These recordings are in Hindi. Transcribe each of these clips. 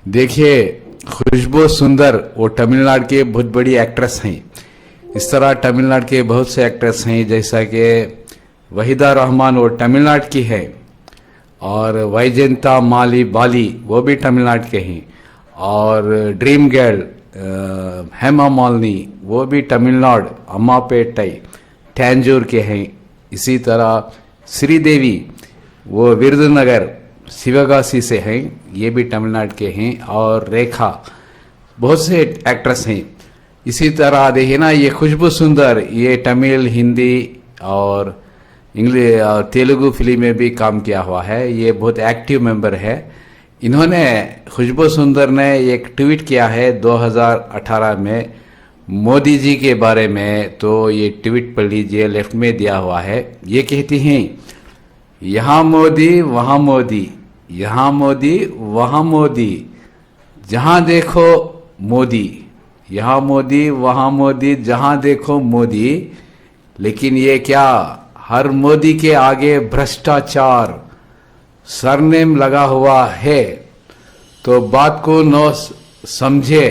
देखिए, खुशबू सुंदर वो तमिलनाडु के बहुत बड़ी एक्ट्रेस हैं। इस तरह तमिलनाडु के बहुत से एक्ट्रेस हैं, जैसा कि वहीदा रहमान वो तमिलनाडु की है, और वैजयंता माली बाली वो भी तमिलनाडु के हैं, और ड्रीम गर्ल हेमा मालिनी वो भी तमिलनाडु अम्मापेट्टई टैंजूर के हैं। इसी तरह श्रीदेवी वो विरुधुनगर शिवगासी से हैं, ये भी तमिलनाडु के हैं, और रेखा बहुत से एक्ट्रेस हैं। इसी तरह देखिए ना, ये खुशबू सुंदर ये तमिल, हिंदी और इंग्लिश और तेलुगु फिल्म में भी काम किया हुआ है। ये बहुत एक्टिव मेंबर है। इन्होंने खुशबू सुंदर ने एक ट्वीट किया है 2018 में मोदी जी के बारे में। तो ये ट्वीट पढ़ लीजिए, लेफ्ट में दिया हुआ है। ये कहती हैं, यहाँ मोदी वहाँ मोदी, यहाँ मोदी वहाँ मोदी, जहाँ देखो मोदी, यहाँ मोदी वहाँ मोदी, जहाँ देखो मोदी। लेकिन ये क्या, हर मोदी के आगे भ्रष्टाचार सरनेम लगा हुआ है। तो बात को नो समझे,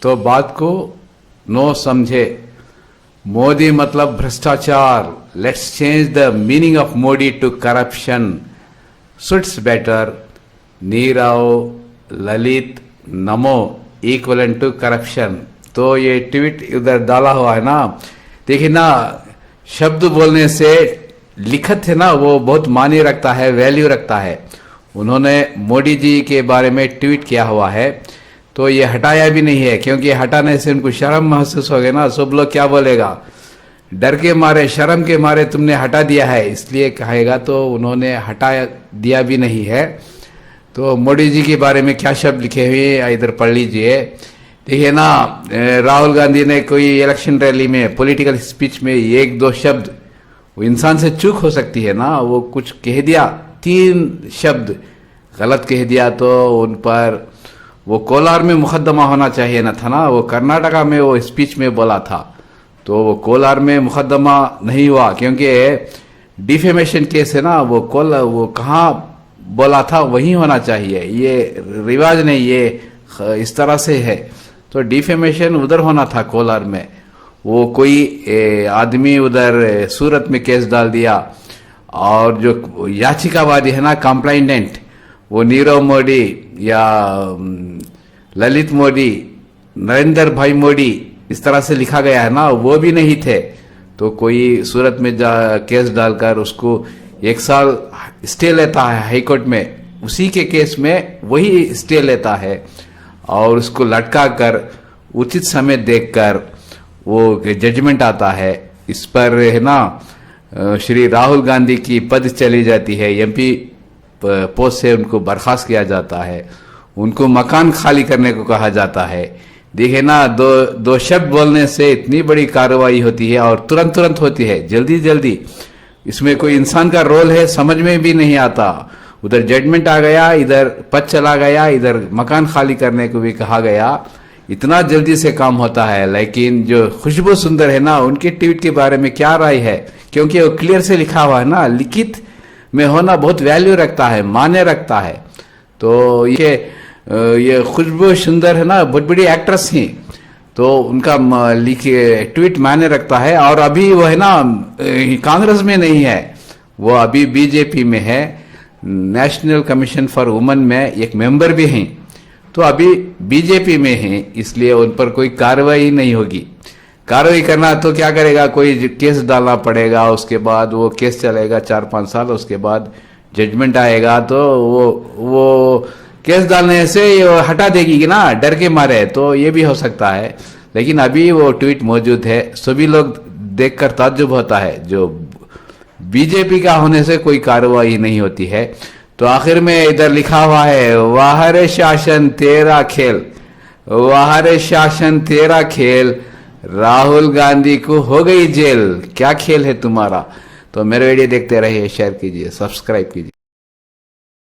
तो बात को नो समझे। मोदी मतलब भ्रष्टाचार। Let's change the meaning of Modi to corruption. Suits better Nirav Lalit NaMo equivalent to corruption. तो ये ट्वीट उधर डाला हुआ है ना। देखिए ना, शब्द बोलने से लिखत है ना, वो बहुत मायने रखता है, वैल्यू रखता है। उन्होंने मोदी जी के बारे में ट्वीट किया हुआ है, तो ये हटाया भी नहीं है, क्योंकि हटाने से उनको शर्म महसूस हो गया ना। सब लोग क्या बोलेगा, डर के मारे, शर्म के मारे तुमने हटा दिया है, इसलिए कहेगा। तो उन्होंने हटा दिया भी नहीं है। तो मोदी जी के बारे में क्या शब्द लिखे हुए इधर पढ़ लीजिए। देखिए ना, राहुल गांधी ने कोई इलेक्शन रैली में, पॉलिटिकल स्पीच में एक दो शब्द, वो इंसान से चूक हो सकती है ना, वो कुछ कह दिया, 3 शब्द गलत कह दिया, तो उन पर वो कोलार में मुकदमा होना चाहिए ना था ना। वो कर्नाटका में वो स्पीच में बोला था, तो वो कोलार में मुकदमा नहीं हुआ, क्योंकि डिफेमेशन केस है ना। वो कहाँ बोला था वही होना चाहिए। ये रिवाज नहीं, ये इस तरह से है। तो डिफेमेशन उधर होना था कोलार में। वो कोई आदमी उधर सूरत में केस डाल दिया, और जो याचिकावादी है ना, कंप्लाइंटेंट, वो नीरव मोदी या ललित मोदी, नरेंद्र भाई मोदी, इस तरह से लिखा गया है ना, वो भी नहीं थे। तो कोई सूरत में केस डालकर उसको 1 साल स्टे लेता है हाईकोर्ट में, उसी के केस में वही स्टे लेता है, और उसको लटका कर उचित समय देखकर वो जजमेंट आता है। इस पर है ना, श्री राहुल गांधी की पद चली जाती है, एमपी पोस्ट से उनको बर्खास्त किया जाता है, उनको मकान खाली करने को कहा जाता है। देखिए ना, दो शब्द बोलने से इतनी बड़ी कार्रवाई होती है, और तुरंत होती है, जल्दी जल्दी। इसमें कोई इंसान का रोल है समझ में भी नहीं आता। उधर जजमेंट आ गया, इधर पद चला गया, इधर मकान खाली करने को भी कहा गया। इतना जल्दी से काम होता है। लेकिन जो खुशबू सुंदर है ना, उनके ट्वीट के बारे में क्या राय है, क्योंकि वो क्लियर से लिखा हुआ है ना। लिखित में होना बहुत वैल्यू रखता है, मान्य रखता है। तो ये खुशबू सुंदर है ना, बहुत बड़ी एक्ट्रेस हैं, तो उनका लिखे ट्वीट मायने रखता है। और अभी वो है ना, कांग्रेस में नहीं है, वो अभी बीजेपी में है, नेशनल कमीशन फॉर वुमेन में एक मेंबर भी हैं। तो अभी बीजेपी में हैं, इसलिए उन पर कोई कार्रवाई नहीं होगी। कार्रवाई करना तो क्या करेगा, कोई केस डालना पड़ेगा, उसके बाद वो केस चलेगा 4-5 साल, उसके बाद जजमेंट आएगा, तो वो केस डालने से हटा देगी कि ना, डर के मारे। तो ये भी हो सकता है। लेकिन अभी वो ट्वीट मौजूद है, सभी लोग देखकर ताज्जुब होता है। जो बीजेपी का होने से कोई कार्रवाई नहीं होती है। तो आखिर में इधर लिखा हुआ है, वाह रे शासन तेरा खेल, वाह रे शासन तेरा खेल, राहुल गांधी को हो गई जेल। क्या खेल है तुम्हारा। तो मेरे वीडियो देखते रहिए, शेयर कीजिए, सब्सक्राइब कीजिए।